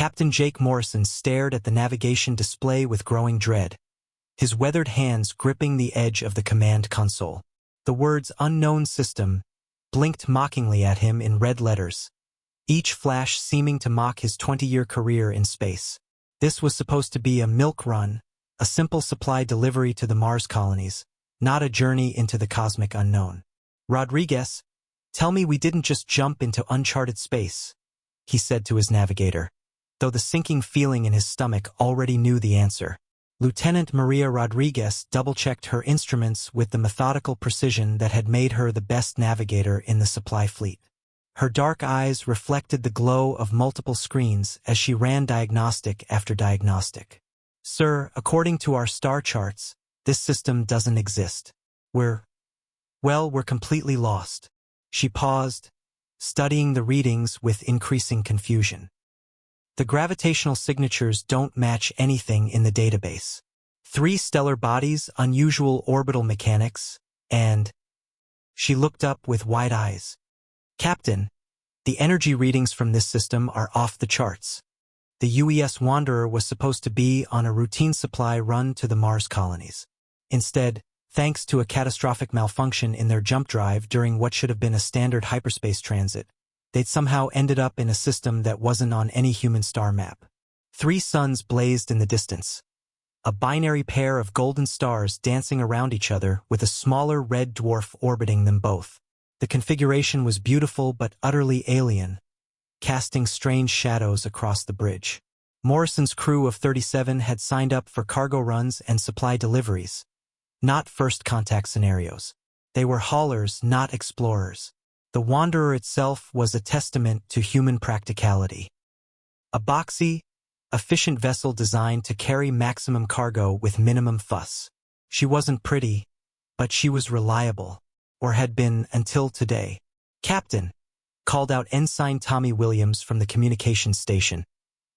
Captain Jake Morrison stared at the navigation display with growing dread, his weathered hands gripping the edge of the command console. The words "unknown system" blinked mockingly at him in red letters, each flash seeming to mock his 20-year career in space. This was supposed to be a milk run, a simple supply delivery to the Mars colonies, not a journey into the cosmic unknown. "Rodriguez, tell me we didn't just jump into uncharted space," he said to his navigator, though the sinking feeling in his stomach already knew the answer. Lieutenant Maria Rodriguez double-checked her instruments with the methodical precision that had made her the best navigator in the supply fleet. Her dark eyes reflected the glow of multiple screens as she ran diagnostic after diagnostic. "Sir, according to our star charts, this system doesn't exist. We're completely lost." She paused, studying the readings with increasing confusion. "The gravitational signatures don't match anything in the database. 3 stellar bodies, unusual orbital mechanics, and..." She looked up with wide eyes. "Captain, the energy readings from this system are off the charts. The UES Wanderer was supposed to be on a routine supply run to the Mars colonies. Instead, thanks to a catastrophic malfunction in their jump drive during what should have been a standard hyperspace transit, they'd somehow ended up in a system that wasn't on any human star map. 3 suns blazed in the distance, a binary pair of golden stars dancing around each other with a smaller red dwarf orbiting them both. The configuration was beautiful but utterly alien, casting strange shadows across the bridge. Morrison's crew of 37 had signed up for cargo runs and supply deliveries, not first contact scenarios. They were haulers, not explorers. The Wanderer itself was a testament to human practicality. A boxy, efficient vessel designed to carry maximum cargo with minimum fuss. She wasn't pretty, but she was reliable, or had been until today. "Captain," called out Ensign Tommy Williams from the communications station,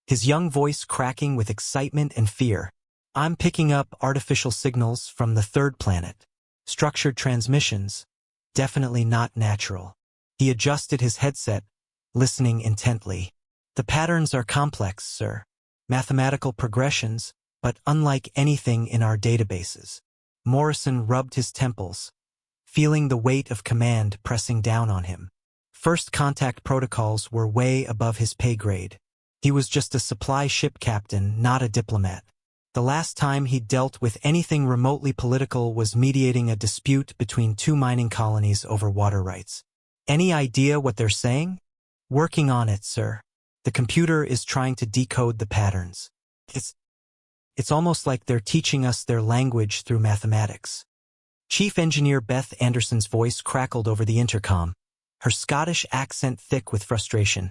his young voice cracking with excitement and fear. "I'm picking up artificial signals from the 3rd planet. Structured transmissions, definitely not natural." He adjusted his headset, listening intently. "The patterns are complex, sir. Mathematical progressions, but unlike anything in our databases." Morrison rubbed his temples, feeling the weight of command pressing down on him. First contact protocols were way above his pay grade. He was just a supply ship captain, not a diplomat. The last time he dealt with anything remotely political was mediating a dispute between 2 mining colonies over water rights. "Any idea what they're saying?" "Working on it, sir. The computer is trying to decode the patterns. It's almost like they're teaching us their language through mathematics." Chief Engineer Beth Anderson's voice crackled over the intercom, her Scottish accent thick with frustration.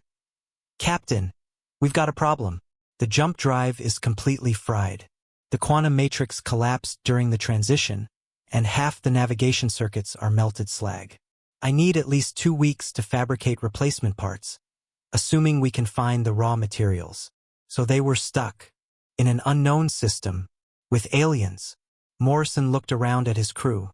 "Captain, we've got a problem. The jump drive is completely fried. The quantum matrix collapsed during the transition, and half the navigation circuits are melted slag. I need at least 2 weeks to fabricate replacement parts, assuming we can find the raw materials." So they were stuck in an unknown system with aliens. Morrison looked around at his crew.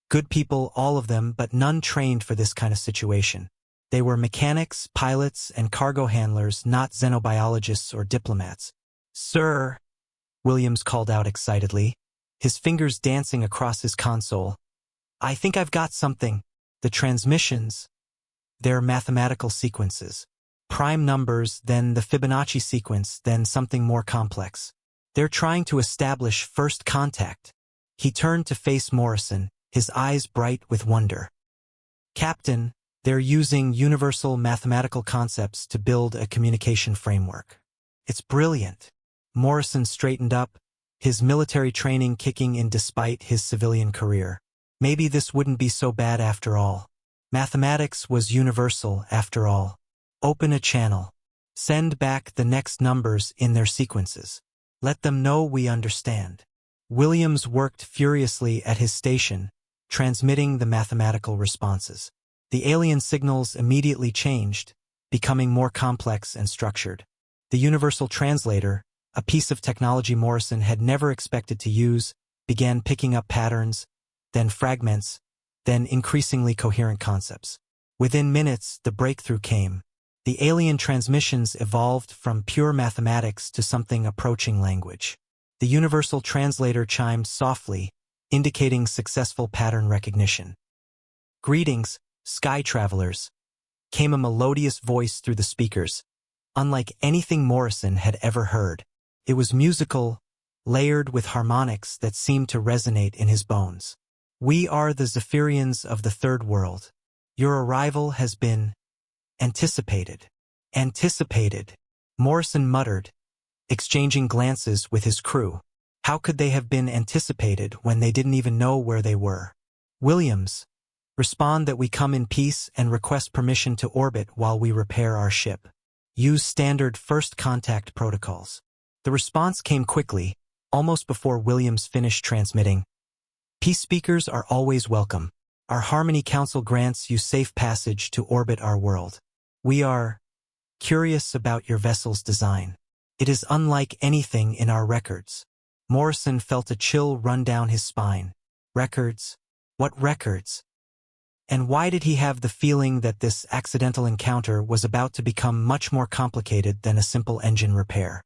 Good people, all of them, but none trained for this kind of situation. They were mechanics, pilots, and cargo handlers, not xenobiologists or diplomats. "Sir," Williams called out excitedly, his fingers dancing across his console, "I think I've got something. The transmissions, they're mathematical sequences. Prime numbers, then the Fibonacci sequence, then something more complex. They're trying to establish first contact." He turned to face Morrison, his eyes bright with wonder. "Captain, they're using universal mathematical concepts to build a communication framework. It's brilliant." Morrison straightened up, his military training kicking in despite his civilian career. Maybe this wouldn't be so bad after all. Mathematics was universal after all. Open a channel. Send back the next numbers in their sequences. Let them know we understand. Williams worked furiously at his station, transmitting the mathematical responses. The alien signals immediately changed, becoming more complex and structured. The universal translator, a piece of technology Morrison had never expected to use, began picking up patterns, then fragments, then increasingly coherent concepts. Within minutes, the breakthrough came. The alien transmissions evolved from pure mathematics to something approaching language. The universal translator chimed softly, indicating successful pattern recognition. "Greetings, sky travelers," came a melodious voice through the speakers, unlike anything Morrison had ever heard. It was musical, layered with harmonics that seemed to resonate in his bones. "We are the Zephyrians of the Third World. Your arrival has been anticipated." Anticipated, Morrison muttered, exchanging glances with his crew. How could they have been anticipated when they didn't even know where they were? "Williams, respond that we come in peace and request permission to orbit while we repair our ship. Use standard first contact protocols." The response came quickly, almost before Williams finished transmitting. "Peace speakers are always welcome. Our Harmony Council grants you safe passage to orbit our world. We are curious about your vessel's design. It is unlike anything in our records." Morrison felt a chill run down his spine. Records? What records? And why did he have the feeling that this accidental encounter was about to become much more complicated than a simple engine repair?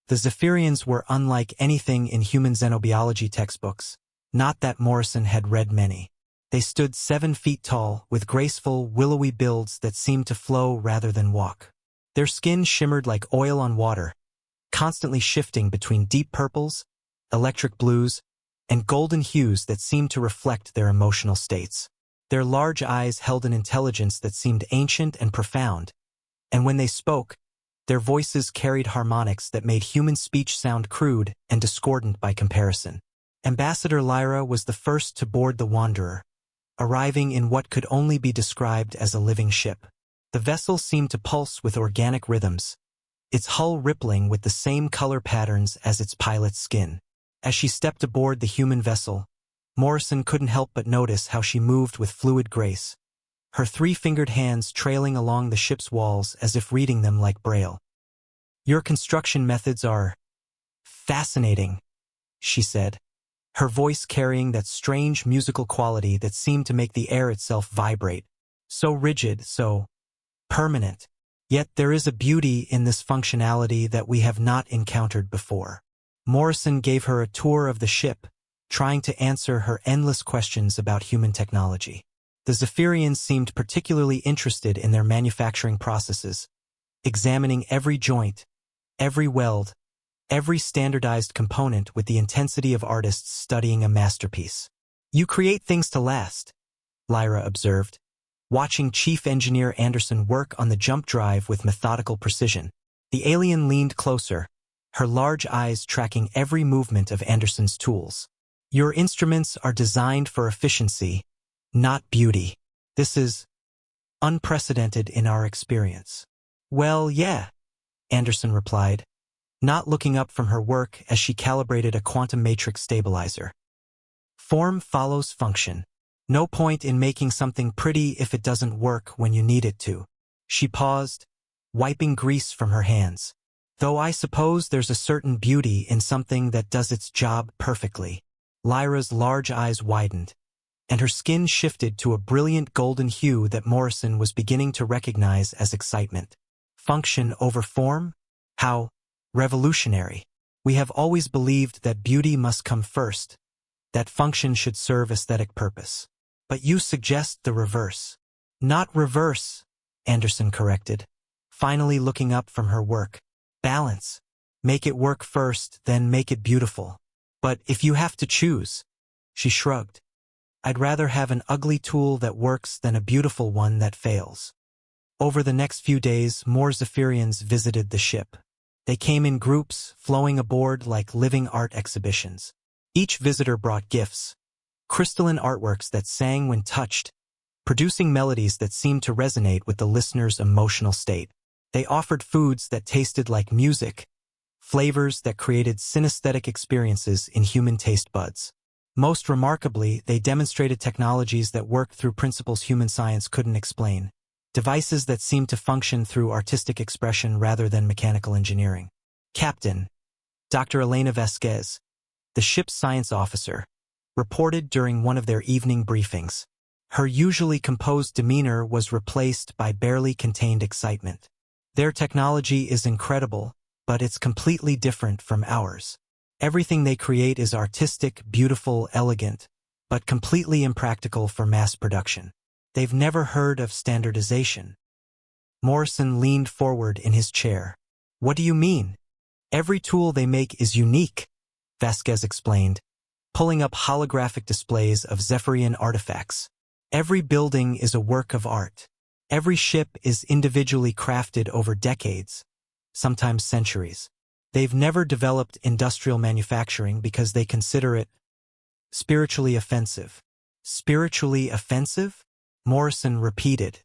The Zephyrians were unlike anything in human xenobiology textbooks, not that Morrison had read many. They stood 7 feet tall, with graceful, willowy builds that seemed to flow rather than walk. Their skin shimmered like oil on water, constantly shifting between deep purples, electric blues, and golden hues that seemed to reflect their emotional states. Their large eyes held an intelligence that seemed ancient and profound, and when they spoke, their voices carried harmonics that made human speech sound crude and discordant by comparison. Ambassador Lyra was the first to board the Wanderer, arriving in what could only be described as a living ship. The vessel seemed to pulse with organic rhythms, its hull rippling with the same color patterns as its pilot's skin. As she stepped aboard the human vessel, Morrison couldn't help but notice how she moved with fluid grace, her 3-fingered hands trailing along the ship's walls as if reading them like Braille. "Your construction methods are fascinating," she said, her voice carrying that strange musical quality that seemed to make the air itself vibrate. "So rigid, so permanent. Yet there is a beauty in this functionality that we have not encountered before." Morrison gave her a tour of the ship, trying to answer her endless questions about human technology. The Zephyrians seemed particularly interested in their manufacturing processes, examining every joint, every weld, every standardized component with the intensity of artists studying a masterpiece. "You create things to last," Lyra observed, watching Chief Engineer Anderson work on the jump drive with methodical precision. The alien leaned closer, her large eyes tracking every movement of Anderson's tools. "Your instruments are designed for efficiency, not beauty. This is unprecedented in our experience." "Well, yeah," Anderson replied, not looking up from her work as she calibrated a quantum matrix stabilizer. "Form follows function. No point in making something pretty if it doesn't work when you need it to." She paused, wiping grease from her hands. "Though I suppose there's a certain beauty in something that does its job perfectly." Lyra's large eyes widened, and her skin shifted to a brilliant golden hue that Morrison was beginning to recognize as excitement. Function over form? How revolutionary. We have always believed that beauty must come first, that function should serve aesthetic purpose. But you suggest the reverse. "Not reverse," Anderson corrected, finally looking up from her work. "Balance. Make it work first, then make it beautiful. But if you have to choose," she shrugged, "I'd rather have an ugly tool that works than a beautiful one that fails." Over the next few days, more Zephyrians visited the ship. They came in groups, flowing aboard like living art exhibitions. Each visitor brought gifts, crystalline artworks that sang when touched, producing melodies that seemed to resonate with the listener's emotional state. They offered foods that tasted like music, flavors that created synesthetic experiences in human taste buds. Most remarkably, they demonstrated technologies that worked through principles human science couldn't explain, devices that seemed to function through artistic expression rather than mechanical engineering. Captain Dr. Elena Vasquez, the ship's science officer, reported during one of their evening briefings. Her usually composed demeanor was replaced by barely contained excitement. Their technology is incredible, but it's completely different from ours. Everything they create is artistic, beautiful, elegant, but completely impractical for mass production. They've never heard of standardization. Morrison leaned forward in his chair. What do you mean? Every tool they make is unique, Vasquez explained, pulling up holographic displays of Zephyrian artifacts. Every building is a work of art. Every ship is individually crafted over decades, sometimes centuries. They've never developed industrial manufacturing because they consider it spiritually offensive. Spiritually offensive? Morrison repeated.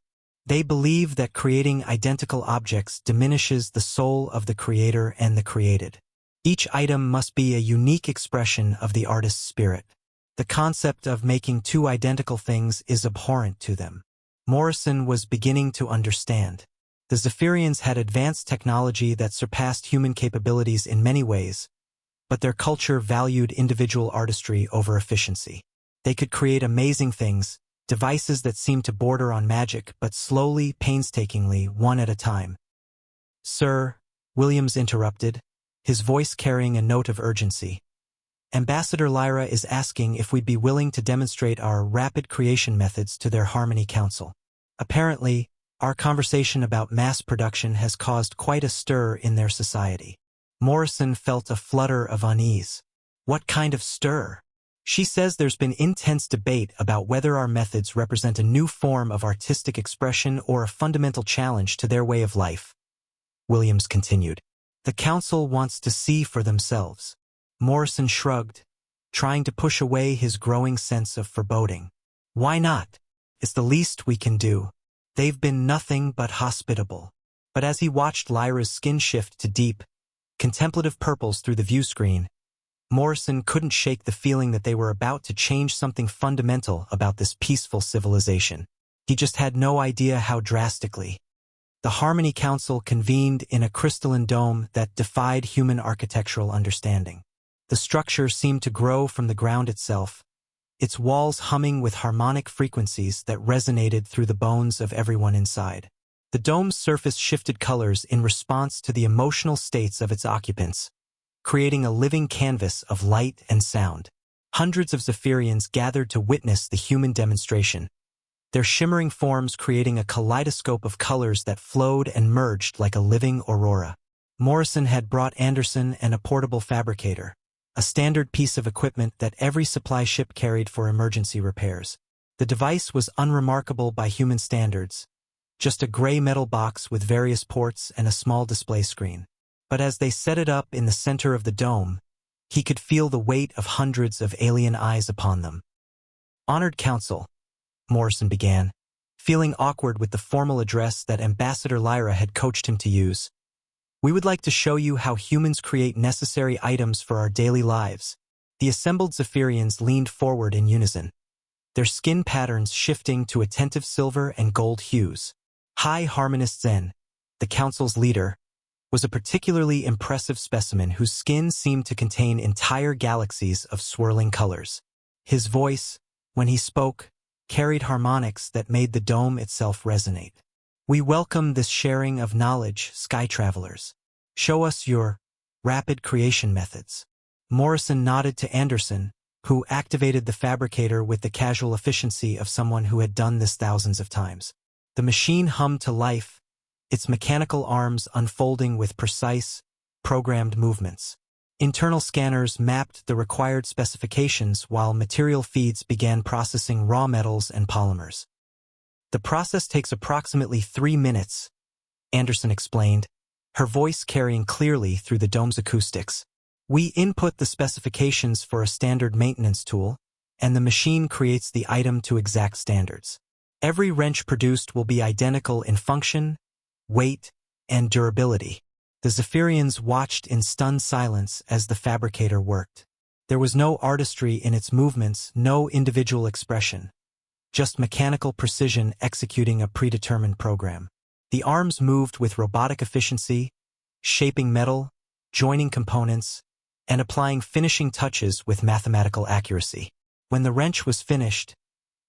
They believe that creating identical objects diminishes the soul of the creator and the created. Each item must be a unique expression of the artist's spirit. The concept of making two identical things is abhorrent to them. Morrison was beginning to understand. The Zephyrians had advanced technology that surpassed human capabilities in many ways, but their culture valued individual artistry over efficiency. They could create amazing things, devices that seemed to border on magic, but slowly, painstakingly, one at a time. Sir, Williams interrupted, his voice carrying a note of urgency. Ambassador Lyra is asking if we'd be willing to demonstrate our rapid creation methods to their Harmony Council. Apparently, our conversation about mass production has caused quite a stir in their society. Morrison felt a flutter of unease. What kind of stir? She says there's been intense debate about whether our methods represent a new form of artistic expression or a fundamental challenge to their way of life. Williams continued. The council wants to see for themselves. Morrison shrugged, trying to push away his growing sense of foreboding. Why not? It's the least we can do. They've been nothing but hospitable. But as he watched Lyra's skin shift to deep, contemplative purples through the view screen, Morrison couldn't shake the feeling that they were about to change something fundamental about this peaceful civilization. He just had no idea how drastically. The Harmony Council convened in a crystalline dome that defied human architectural understanding. The structure seemed to grow from the ground itself, its walls humming with harmonic frequencies that resonated through the bones of everyone inside. The dome's surface shifted colors in response to the emotional states of its occupants, creating a living canvas of light and sound. Hundreds of Zephyrians gathered to witness the human demonstration, their shimmering forms creating a kaleidoscope of colors that flowed and merged like a living aurora. Morrison had brought Anderson and a portable fabricator, a standard piece of equipment that every supply ship carried for emergency repairs. The device was unremarkable by human standards, just a gray metal box with various ports and a small display screen. But as they set it up in the center of the dome, he could feel the weight of hundreds of alien eyes upon them. Honored Council, Morrison began, feeling awkward with the formal address that Ambassador Lyra had coached him to use. We would like to show you how humans create necessary items for our daily lives. The assembled Zephyrians leaned forward in unison, their skin patterns shifting to attentive silver and gold hues. High Harmonist Zen, the council's leader, was a particularly impressive specimen whose skin seemed to contain entire galaxies of swirling colors. His voice, when he spoke, carried harmonics that made the dome itself resonate. We welcome this sharing of knowledge, sky travelers. Show us your rapid creation methods. Morrison nodded to Anderson, who activated the fabricator with the casual efficiency of someone who had done this thousands of times. The machine hummed to life, its mechanical arms unfolding with precise, programmed movements. Internal scanners mapped the required specifications while material feeds began processing raw metals and polymers. The process takes approximately 3 minutes, Anderson explained, her voice carrying clearly through the dome's acoustics. We input the specifications for a standard maintenance tool, and the machine creates the item to exact standards. Every wrench produced will be identical in function, weight, and durability. The Zephyrians watched in stunned silence as the fabricator worked. There was no artistry in its movements, no individual expression. Just mechanical precision executing a predetermined program. The arms moved with robotic efficiency, shaping metal, joining components, and applying finishing touches with mathematical accuracy. When the wrench was finished,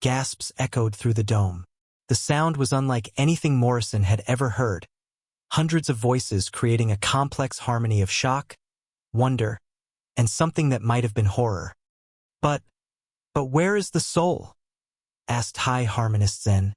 gasps echoed through the dome. The sound was unlike anything Morrison had ever heard, hundreds of voices creating a complex harmony of shock, wonder, and something that might have been horror. But where is the soul? Asked High Harmonist Zen,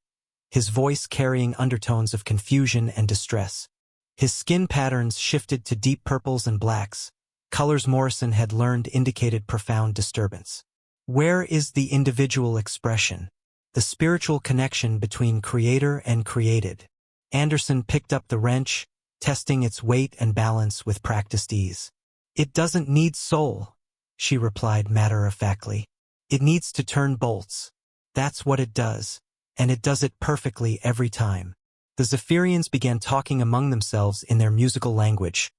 his voice carrying undertones of confusion and distress. His skin patterns shifted to deep purples and blacks, colors Morrison had learned indicated profound disturbance. Where is the individual expression, the spiritual connection between creator and created? Anderson picked up the wrench, testing its weight and balance with practiced ease. It doesn't need soul, she replied matter-of-factly. It needs to turn bolts. That's what it does, and it does it perfectly every time. The Zephyrians began talking among themselves in their musical language,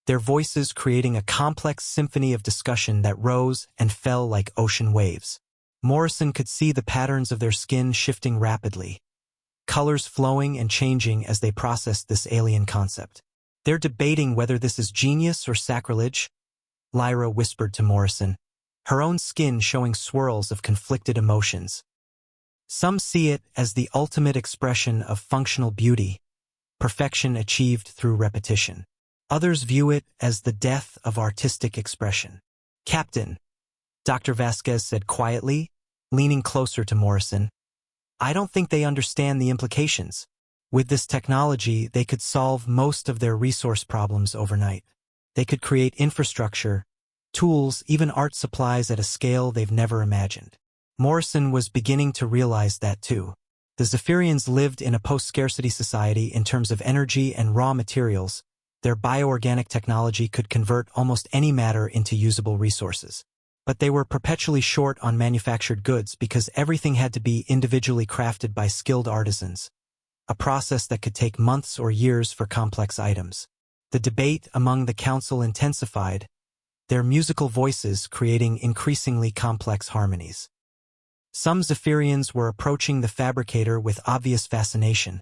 their voices creating a complex symphony of discussion that rose and fell like ocean waves. Morrison could see the patterns of their skin shifting rapidly, colors flowing and changing as they processed this alien concept. They're debating whether this is genius or sacrilege, Lyra whispered to Morrison, her own skin showing swirls of conflicted emotions. Some see it as the ultimate expression of functional beauty, perfection achieved through repetition. Others view it as the death of artistic expression. Captain, Dr. Vasquez said quietly, leaning closer to Morrison, I don't think they understand the implications. With this technology, they could solve most of their resource problems overnight. They could create infrastructure, tools, even art supplies at a scale they've never imagined. Morrison was beginning to realize that too. The Zephyrians lived in a post-scarcity society in terms of energy and raw materials. Their bioorganic technology could convert almost any matter into usable resources. But they were perpetually short on manufactured goods because everything had to be individually crafted by skilled artisans, a process that could take months or years for complex items. The debate among the council intensified, their musical voices creating increasingly complex harmonies. Some Zephyrians were approaching the fabricator with obvious fascination,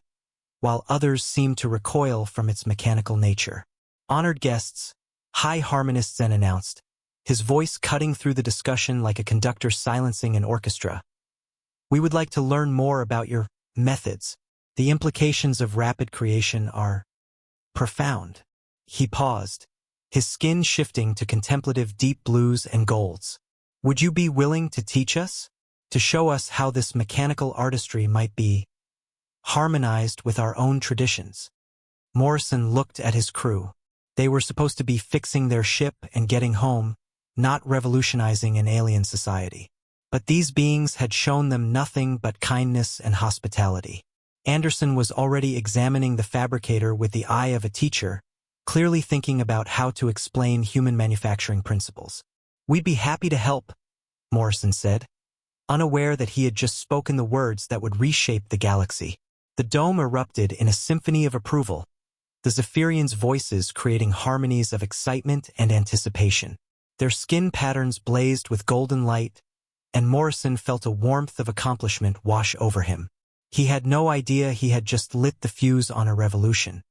while others seemed to recoil from its mechanical nature. Honored guests, High Harmonist Zen announced, his voice cutting through the discussion like a conductor silencing an orchestra. We would like to learn more about your methods. The implications of rapid creation are profound. He paused, his skin shifting to contemplative deep blues and golds. Would you be willing to teach us? To show us how this mechanical artistry might be harmonized with our own traditions? Morrison looked at his crew. They were supposed to be fixing their ship and getting home, not revolutionizing an alien society. But these beings had shown them nothing but kindness and hospitality. Anderson was already examining the fabricator with the eye of a teacher, clearly thinking about how to explain human manufacturing principles. We'd be happy to help, Morrison said, unaware that he had just spoken the words that would reshape the galaxy. The dome erupted in a symphony of approval, the Zephyrians' voices creating harmonies of excitement and anticipation. Their skin patterns blazed with golden light, and Morrison felt a warmth of accomplishment wash over him. He had no idea he had just lit the fuse on a revolution.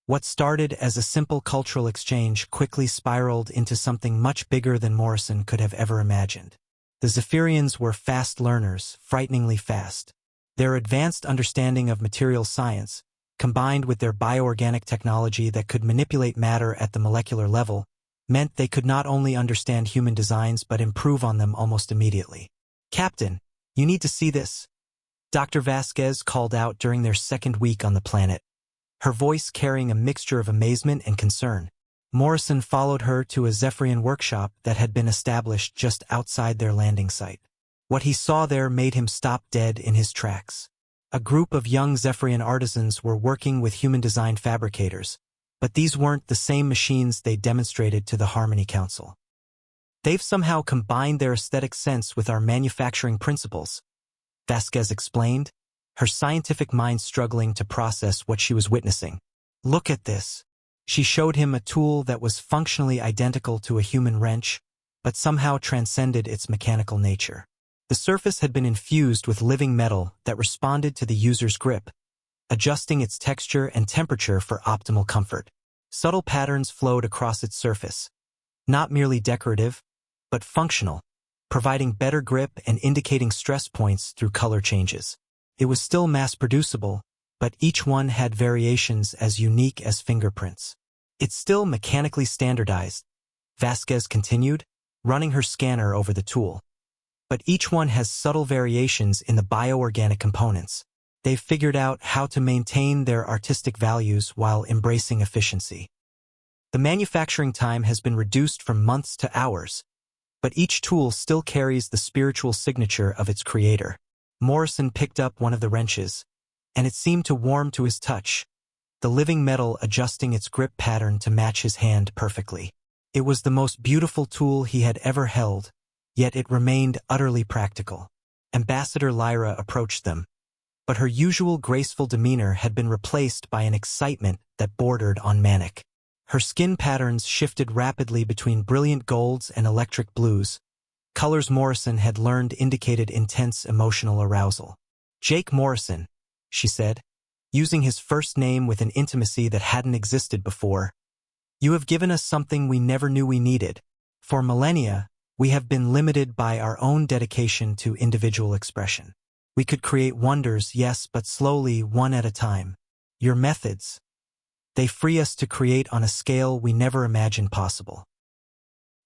What started as a simple cultural exchange quickly spiraled into something much bigger than Morrison could have ever imagined. The Zephyrians were fast learners, frighteningly fast. Their advanced understanding of material science, combined with their bioorganic technology that could manipulate matter at the molecular level, meant they could not only understand human designs but improve on them almost immediately. Captain, you need to see this, Dr. Vasquez called out during their second week on the planet, her voice carrying a mixture of amazement and concern. Morrison followed her to a Zephyrian workshop that had been established just outside their landing site. What he saw there made him stop dead in his tracks. A group of young Zephyrian artisans were working with human-designed fabricators, but these weren't the same machines they demonstrated to the Harmony Council. They've somehow combined their aesthetic sense with our manufacturing principles, Vasquez explained, her scientific mind struggling to process what she was witnessing. Look at this. She showed him a tool that was functionally identical to a human wrench, but somehow transcended its mechanical nature. The surface had been infused with living metal that responded to the user's grip, adjusting its texture and temperature for optimal comfort. Subtle patterns flowed across its surface, not merely decorative, but functional, providing better grip and indicating stress points through color changes. It was still mass-producible, but each one had variations as unique as fingerprints. It's still mechanically standardized, Vasquez continued, running her scanner over the tool. But each one has subtle variations in the bioorganic components. They've figured out how to maintain their artistic values while embracing efficiency. The manufacturing time has been reduced from months to hours, but each tool still carries the spiritual signature of its creator. Morrison picked up one of the wrenches, and it seemed to warm to his touch, the living metal adjusting its grip pattern to match his hand perfectly. It was the most beautiful tool he had ever held, yet it remained utterly practical. Ambassador Lyra approached them, but her usual graceful demeanor had been replaced by an excitement that bordered on manic. Her skin patterns shifted rapidly between brilliant golds and electric blues, colors Morrison had learned indicated intense emotional arousal. "Jake Morrison," she said, using his first name with an intimacy that hadn't existed before. "You have given us something we never knew we needed. For millennia, we have been limited by our own dedication to individual expression. We could create wonders, yes, but slowly, one at a time. Your methods, they free us to create on a scale we never imagined possible."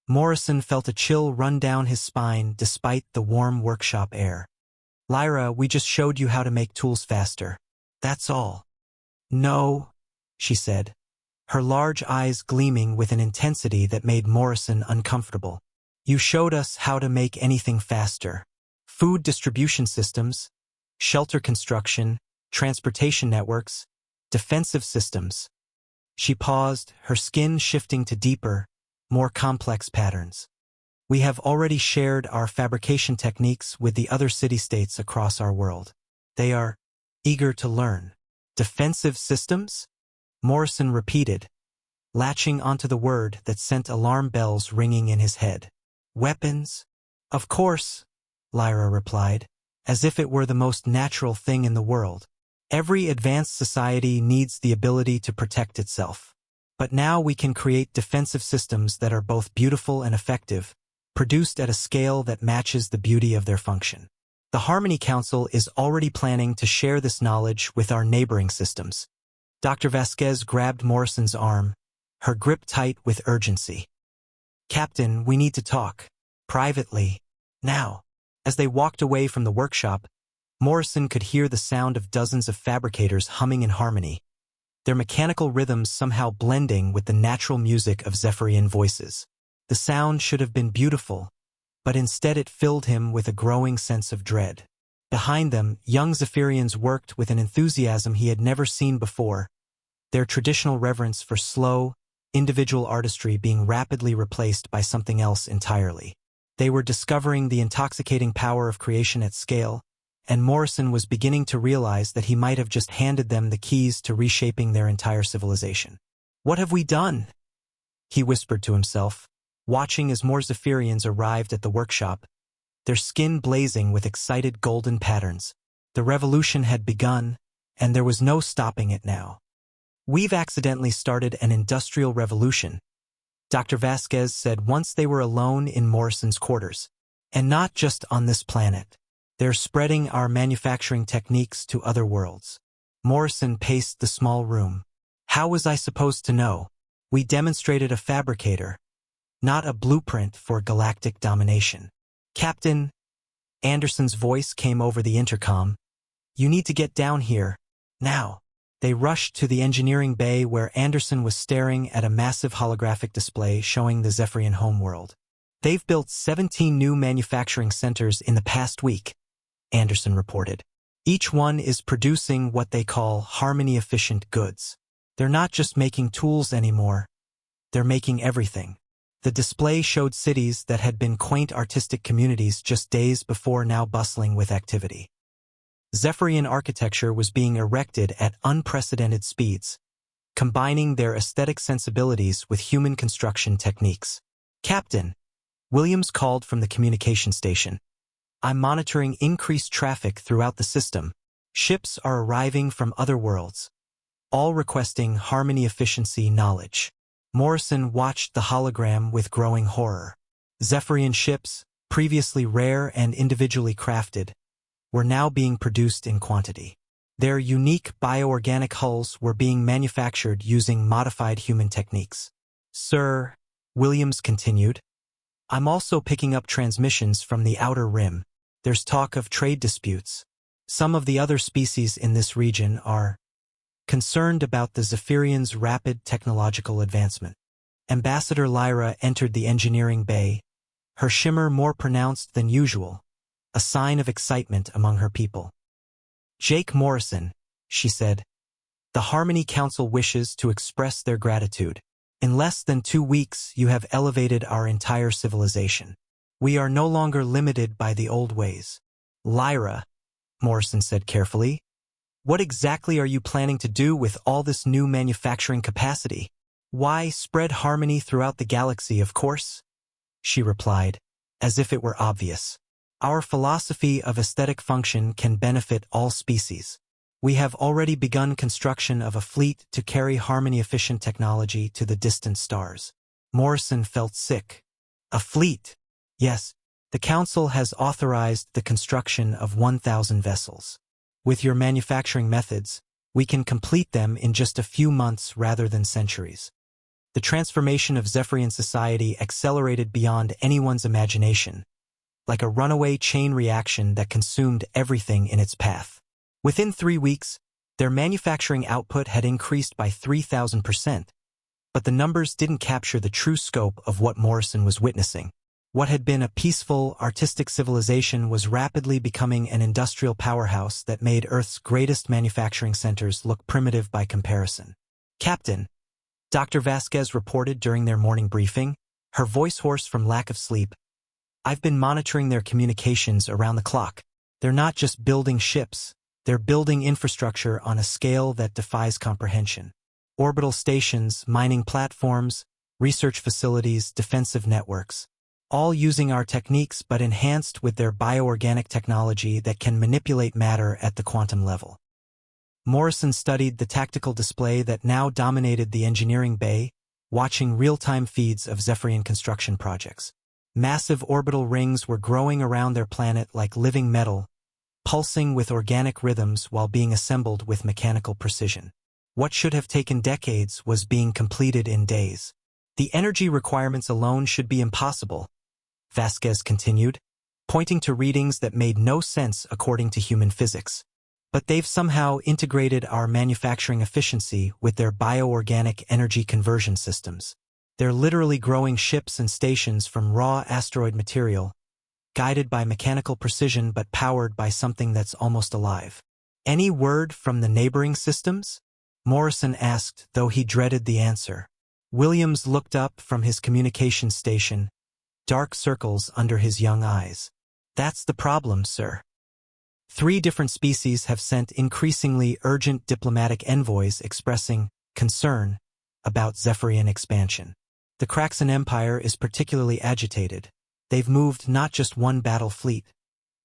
Morrison felt a chill run down his spine despite the warm workshop air. "Lyra, we just showed you how to make tools faster. That's all." "No," she said, her large eyes gleaming with an intensity that made Morrison uncomfortable. "You showed us how to make anything faster. Food distribution systems, shelter construction, transportation networks, defensive systems." She paused, her skin shifting to deeper, more complex patterns. "We have already shared our fabrication techniques with the other city-states across our world. They are eager to learn." "Defensive systems?" Morrison repeated, latching onto the word that sent alarm bells ringing in his head. "Weapons?" "Of course," Lyra replied, as if it were the most natural thing in the world. "Every advanced society needs the ability to protect itself. But now we can create defensive systems that are both beautiful and effective, produced at a scale that matches the beauty of their function. The Harmony Council is already planning to share this knowledge with our neighboring systems." Dr. Vasquez grabbed Morrison's arm, her grip tight with urgency. "Captain, we need to talk. Privately. Now." As they walked away from the workshop, Morrison could hear the sound of dozens of fabricators humming in harmony, their mechanical rhythms somehow blending with the natural music of Zephyrian voices. The sound should have been beautiful, but instead it filled him with a growing sense of dread. Behind them, young Zephyrians worked with an enthusiasm he had never seen before, their traditional reverence for slow, individual artistry being rapidly replaced by something else entirely. They were discovering the intoxicating power of creation at scale, and Morrison was beginning to realize that he might have just handed them the keys to reshaping their entire civilization. "What have we done?" he whispered to himself, watching as more Zephyrians arrived at the workshop, their skin blazing with excited golden patterns. The revolution had begun, and there was no stopping it now. "We've accidentally started an industrial revolution," Dr. Vasquez said once they were alone in Morrison's quarters. "And not just on this planet. They're spreading our manufacturing techniques to other worlds." Morrison paced the small room. "How was I supposed to know? We demonstrated a fabricator, not a blueprint for galactic domination." "Captain," Anderson's voice came over the intercom, "you need to get down here, now." They rushed to the engineering bay where Anderson was staring at a massive holographic display showing the Zephyrian homeworld. "They've built 17 new manufacturing centers in the past week," Anderson reported. "Each one is producing what they call harmony-efficient goods. They're not just making tools anymore, they're making everything." The display showed cities that had been quaint artistic communities just days before now bustling with activity. Zephyrian architecture was being erected at unprecedented speeds, combining their aesthetic sensibilities with human construction techniques. "Captain," Williams called from the communication station, "I'm monitoring increased traffic throughout the system. Ships are arriving from other worlds, all requesting harmony efficiency knowledge." Morrison watched the hologram with growing horror. Zephyrian ships, previously rare and individually crafted, were now being produced in quantity. Their unique bioorganic hulls were being manufactured using modified human techniques. Sir, Williams continued, I'm also picking up transmissions from the Outer Rim. There's talk of trade disputes. Some of the other species in this region are concerned about the Zephyrians' rapid technological advancement. Ambassador Lyra entered the engineering bay, her shimmer more pronounced than usual, a sign of excitement among her people. Jake Morrison, she said, the Harmony Council wishes to express their gratitude. In less than 2 weeks, you have elevated our entire civilization. We are no longer limited by the old ways. Lyra, Morrison said carefully, what exactly are you planning to do with all this new manufacturing capacity? Why spread harmony throughout the galaxy, of course? She replied, as if it were obvious. Our philosophy of aesthetic function can benefit all species. We have already begun construction of a fleet to carry harmony-efficient technology to the distant stars. Morrison felt sick. A fleet? Yes, the Council has authorized the construction of 1,000 vessels. With your manufacturing methods, we can complete them in just a few months rather than centuries. The transformation of Zephyrian society accelerated beyond anyone's imagination, like a runaway chain reaction that consumed everything in its path. Within 3 weeks, their manufacturing output had increased by 3,000%, but the numbers didn't capture the true scope of what Morrison was witnessing. What had been a peaceful, artistic civilization was rapidly becoming an industrial powerhouse that made Earth's greatest manufacturing centers look primitive by comparison. Captain, Dr. Vasquez reported during their morning briefing, her voice hoarse from lack of sleep, I've been monitoring their communications around the clock. They're not just building ships, they're building infrastructure on a scale that defies comprehension. Orbital stations, mining platforms, research facilities, defensive networks, all using our techniques but enhanced with their bioorganic technology that can manipulate matter at the quantum level. Morrison studied the tactical display that now dominated the engineering bay, watching real-time feeds of Zephyrian construction projects. Massive orbital rings were growing around their planet like living metal, pulsing with organic rhythms while being assembled with mechanical precision. What should have taken decades was being completed in days. The energy requirements alone should be impossible, Vasquez continued, pointing to readings that made no sense according to human physics. But they've somehow integrated our manufacturing efficiency with their bioorganic energy conversion systems. They're literally growing ships and stations from raw asteroid material, guided by mechanical precision but powered by something that's almost alive. Any word from the neighboring systems? Morrison asked, though he dreaded the answer. Williams looked up from his communications station, dark circles under his young eyes. That's the problem, sir. 3 different species have sent increasingly urgent diplomatic envoys expressing concern about Zephyrian expansion. The Kraxan Empire is particularly agitated. They've moved not just one battle fleet,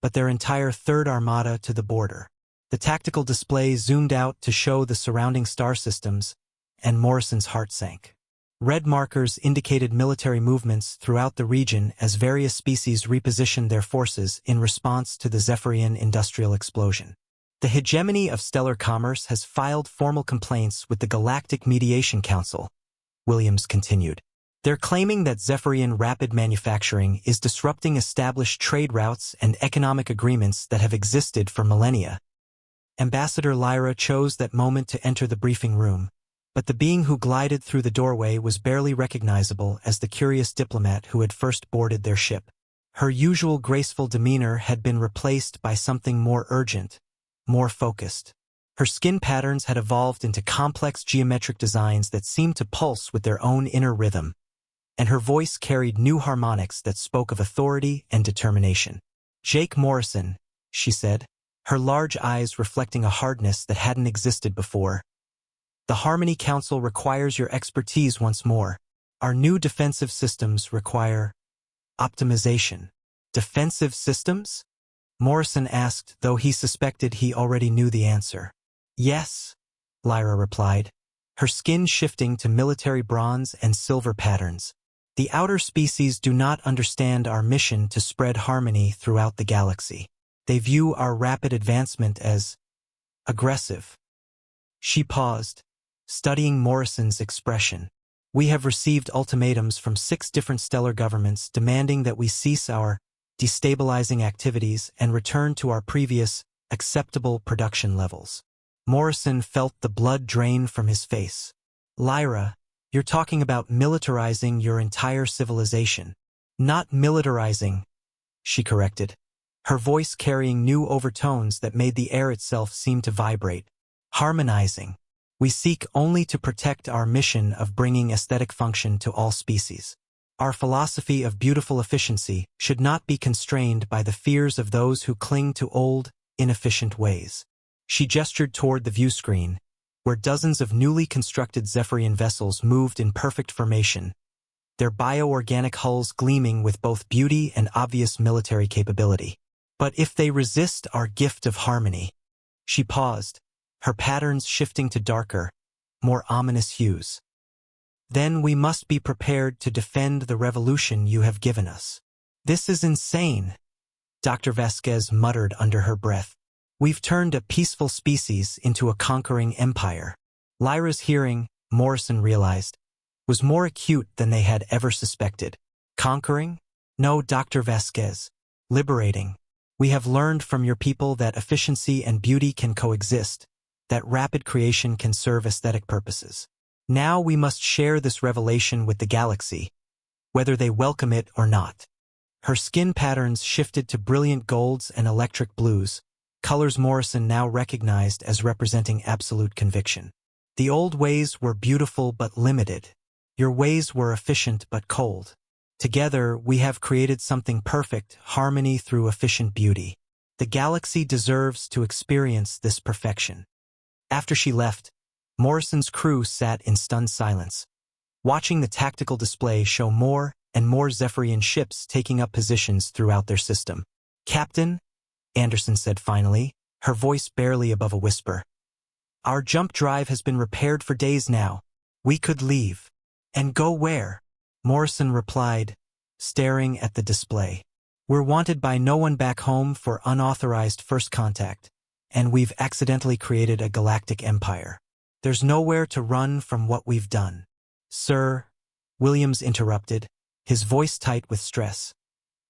but their entire 3rd armada to the border. The tactical display zoomed out to show the surrounding star systems, and Morrison's heart sank. Red markers indicated military movements throughout the region as various species repositioned their forces in response to the Zephyrian industrial explosion. The hegemony of stellar commerce has filed formal complaints with the Galactic Mediation Council, Williams continued. They're claiming that Zephyrian rapid manufacturing is disrupting established trade routes and economic agreements that have existed for millennia. Ambassador Lyra chose that moment to enter the briefing room, but the being who glided through the doorway was barely recognizable as the curious diplomat who had first boarded their ship. Her usual graceful demeanor had been replaced by something more urgent, more focused. Her skin patterns had evolved into complex geometric designs that seemed to pulse with their own inner rhythm, and her voice carried new harmonics that spoke of authority and determination. Jake Morrison, she said, her large eyes reflecting a hardness that hadn't existed before. The Harmony Council requires your expertise once more. Our new defensive systems require optimization. Defensive systems? Morrison asked, though he suspected he already knew the answer. Yes, Lyra replied, her skin shifting to military bronze and silver patterns. The outer species do not understand our mission to spread harmony throughout the galaxy. They view our rapid advancement as aggressive. She paused, studying Morrison's expression. We have received ultimatums from 6 different stellar governments demanding that we cease our destabilizing activities and return to our previous, acceptable production levels. Morrison felt the blood drain from his face. Lyra, you're talking about militarizing your entire civilization. Not militarizing, she corrected, her voice carrying new overtones that made the air itself seem to vibrate. Harmonizing. We seek only to protect our mission of bringing aesthetic function to all species. Our philosophy of beautiful efficiency should not be constrained by the fears of those who cling to old, inefficient ways. She gestured toward the view screen, where dozens of newly constructed Zephyrian vessels moved in perfect formation, their bioorganic hulls gleaming with both beauty and obvious military capability. But if they resist our gift of harmony, she paused, her patterns shifting to darker, more ominous hues. Then we must be prepared to defend the revolution you have given us. This is insane, Dr. Vasquez muttered under her breath. We've turned a peaceful species into a conquering empire. Lyra's hearing, Morrison realized, was more acute than they had ever suspected. Conquering? No, Dr. Vasquez. Liberating. We have learned from your people that efficiency and beauty can coexist, that rapid creation can serve aesthetic purposes. Now we must share this revelation with the galaxy, whether they welcome it or not. Her skin patterns shifted to brilliant golds and electric blues, colors Morrison now recognized as representing absolute conviction. The old ways were beautiful but limited. Your ways were efficient but cold. Together, we have created something perfect, harmony through efficient beauty. The galaxy deserves to experience this perfection. After she left, Morrison's crew sat in stunned silence, watching the tactical display show more and more Zephyrian ships taking up positions throughout their system. Captain, Anderson said finally, her voice barely above a whisper. Our jump drive has been repaired for days now. We could leave. And go where? Morrison replied, staring at the display. We're wanted by no one back home for unauthorized first contact, and we've accidentally created a galactic empire. There's nowhere to run from what we've done. Sir, Williams interrupted, his voice tight with stress.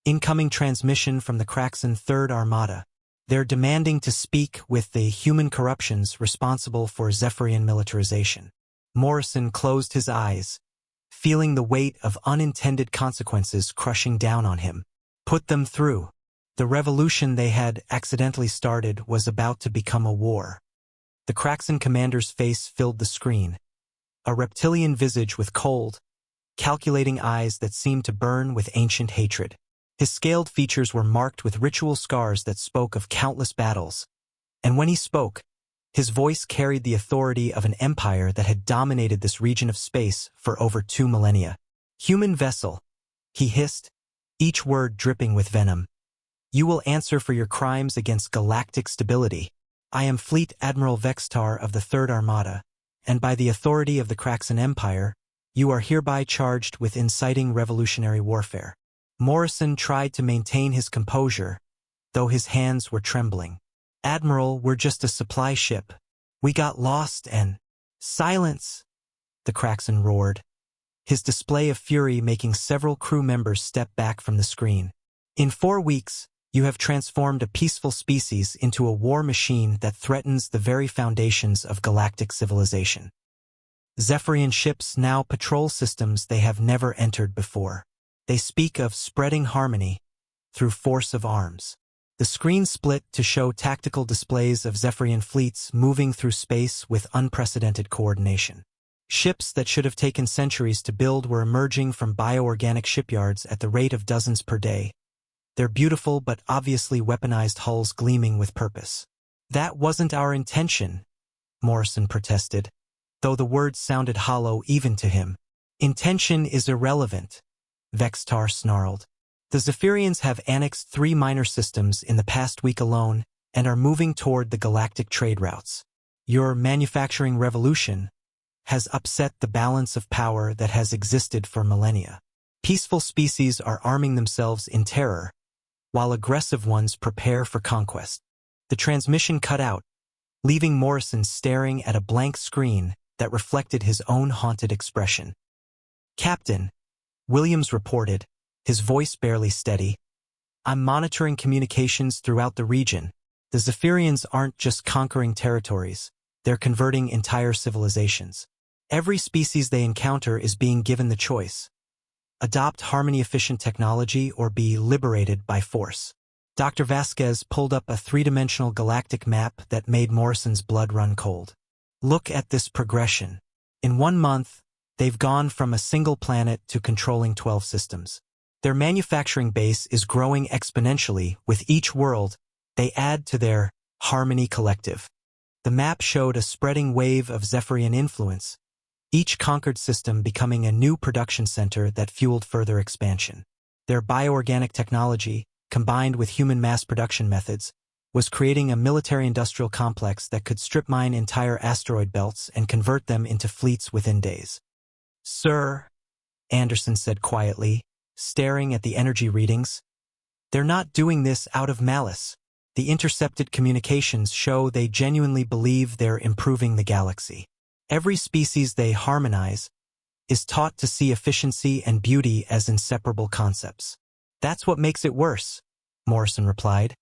Incoming transmission from the Kraxan Third Armada. They're demanding to speak with the human corruptions responsible for Zephyrian militarization. Morrison closed his eyes, feeling the weight of unintended consequences crushing down on him. Put them through. The revolution they had accidentally started was about to become a war. The Kraxan commander's face filled the screen, a reptilian visage with cold, calculating eyes that seemed to burn with ancient hatred. His scaled features were marked with ritual scars that spoke of countless battles, and when he spoke, his voice carried the authority of an empire that had dominated this region of space for over 2 millennia. Human vessel, he hissed, each word dripping with venom. You will answer for your crimes against galactic stability. I am Fleet Admiral Vextar of the Third Armada, and by the authority of the Kraxan Empire, you are hereby charged with inciting revolutionary warfare. Morrison tried to maintain his composure, though his hands were trembling. Admiral, we're just a supply ship. We got lost and— Silence! The Kraxan roared, his display of fury making several crew members step back from the screen. In 4 weeks, you have transformed a peaceful species into a war machine that threatens the very foundations of galactic civilization. Zephyrian ships now patrol systems they have never entered before. They speak of spreading harmony through force of arms. The screen split to show tactical displays of Zephyrian fleets moving through space with unprecedented coordination. Ships that should have taken centuries to build were emerging from bioorganic shipyards at the rate of dozens per day, their beautiful but obviously weaponized hulls gleaming with purpose. That wasn't our intention, Morrison protested, though the words sounded hollow even to him. Intention is irrelevant, Vextar snarled. The Zephyrians have annexed 3 minor systems in the past week alone and are moving toward the galactic trade routes. Your manufacturing revolution has upset the balance of power that has existed for millennia. Peaceful species are arming themselves in terror, while aggressive ones prepare for conquest. The transmission cut out, leaving Morrison staring at a blank screen that reflected his own haunted expression. "Captain," Williams reported, his voice barely steady, "I'm monitoring communications throughout the region. The Zephyrians aren't just conquering territories, they're converting entire civilizations. Every species they encounter is being given the choice: adopt harmony-efficient technology or be liberated by force." Dr. Vasquez pulled up a three-dimensional galactic map that made Morrison's blood run cold. "Look at this progression. In 1 month, they've gone from a single planet to controlling 12 systems. Their manufacturing base is growing exponentially. With each world, they add to their Harmony Collective." The map showed a spreading wave of Zephyrian influence, each conquered system becoming a new production center that fueled further expansion. Their bioorganic technology, combined with human mass production methods, was creating a military-industrial complex that could strip mine entire asteroid belts and convert them into fleets within days. "Sir," Anderson said quietly, staring at the energy readings, "they're not doing this out of malice. The intercepted communications show they genuinely believe they're improving the galaxy. Every species they harmonize is taught to see efficiency and beauty as inseparable concepts." "That's what makes it worse," Morrison replied,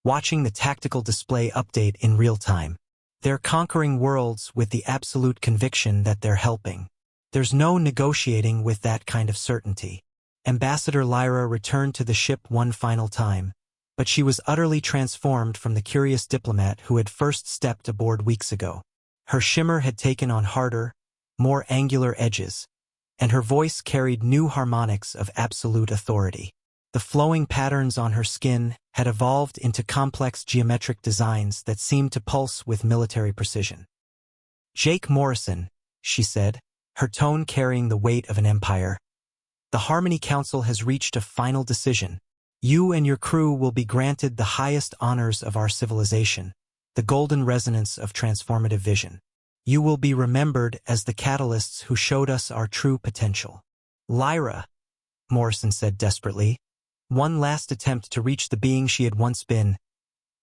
watching the tactical display update in real time. "They're conquering worlds with the absolute conviction that they're helping. There's no negotiating with that kind of certainty." Ambassador Lyra returned to the ship one final time, but she was utterly transformed from the curious diplomat who had first stepped aboard weeks ago. Her shimmer had taken on harder, more angular edges, and her voice carried new harmonics of absolute authority. The flowing patterns on her skin had evolved into complex geometric designs that seemed to pulse with military precision. "Jake Morrison," she said, her tone carrying the weight of an empire, "the Harmony Council has reached a final decision. You and your crew will be granted the highest honors of our civilization, the golden resonance of transformative vision. You will be remembered as the catalysts who showed us our true potential." "Lyra," Morrison said desperately, one last attempt to reach the being she had once been,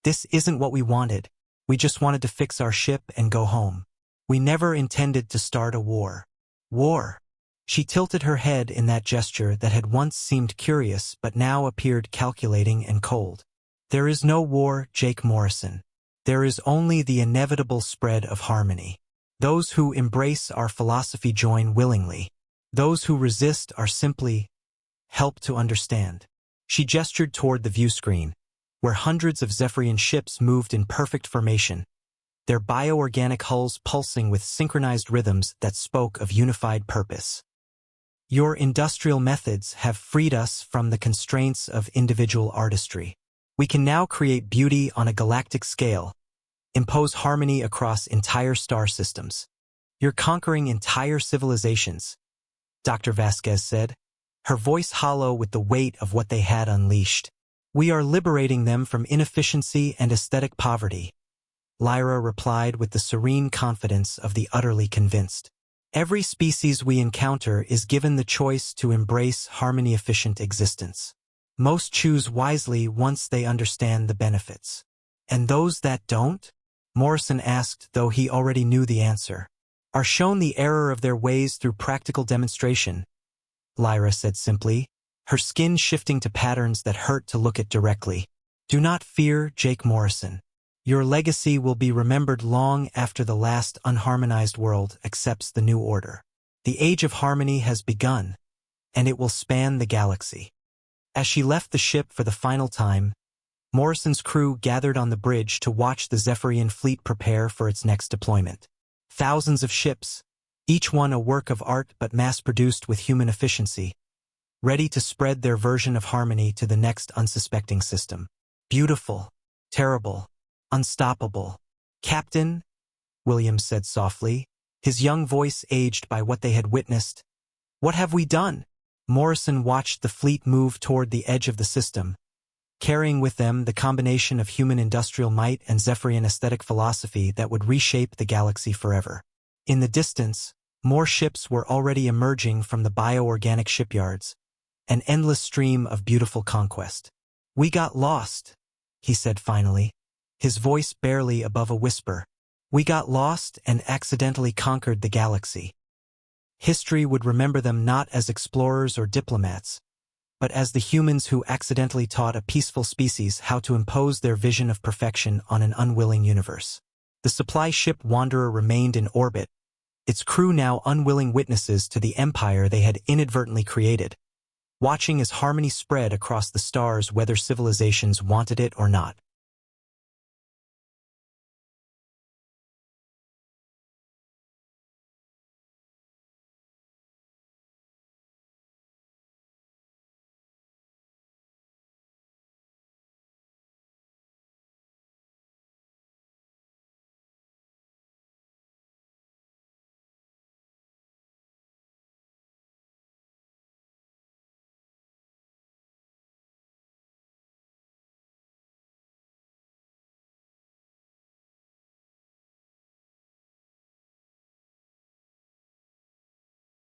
"this isn't what we wanted. We just wanted to fix our ship and go home. We never intended to start a war." "War?" She tilted her head in that gesture that had once seemed curious but now appeared calculating and cold. "There is no war, Jake Morrison. There is only the inevitable spread of harmony. Those who embrace our philosophy join willingly. Those who resist are simply helped to understand." She gestured toward the view screen, where hundreds of Zephyrian ships moved in perfect formation, their bioorganic hulls pulsing with synchronized rhythms that spoke of unified purpose. "Your industrial methods have freed us from the constraints of individual artistry. We can now create beauty on a galactic scale, impose harmony across entire star systems. You're conquering entire civilizations," Dr. Vasquez said, her voice hollow with the weight of what they had unleashed. "We are liberating them from inefficiency and aesthetic poverty," Lyra replied with the serene confidence of the utterly convinced. "Every species we encounter is given the choice to embrace harmony-efficient existence. Most choose wisely once they understand the benefits. And those that don't?" Morrison asked, though he already knew the answer. "Are shown the error of their ways through practical demonstration," Lyra said simply, her skin shifting to patterns that hurt to look at directly. "Do not fear, Jake Morrison. Your legacy will be remembered long after the last unharmonized world accepts the new order. The age of harmony has begun, and it will span the galaxy." As she left the ship for the final time, Morrison's crew gathered on the bridge to watch the Zephyrian fleet prepare for its next deployment. Thousands of ships, each one a work of art but mass-produced with human efficiency, ready to spread their version of harmony to the next unsuspecting system. "Beautiful, terrible, unstoppable. Captain," Williams said softly, his young voice aged by what they had witnessed, "what have we done?" Morrison watched the fleet move toward the edge of the system, carrying with them the combination of human industrial might and Zephyrian aesthetic philosophy that would reshape the galaxy forever. In the distance, more ships were already emerging from the bioorganic shipyards, an endless stream of beautiful conquest. "We got lost," he said finally, his voice barely above a whisper. We got lost and accidentally conquered the galaxy. History would remember them not as explorers or diplomats, but as the humans who accidentally taught a peaceful species how to impose their vision of perfection on an unwilling universe. The supply ship Wanderer remained in orbit, its crew now unwilling witnesses to the empire they had inadvertently created, watching as harmony spread across the stars whether civilizations wanted it or not.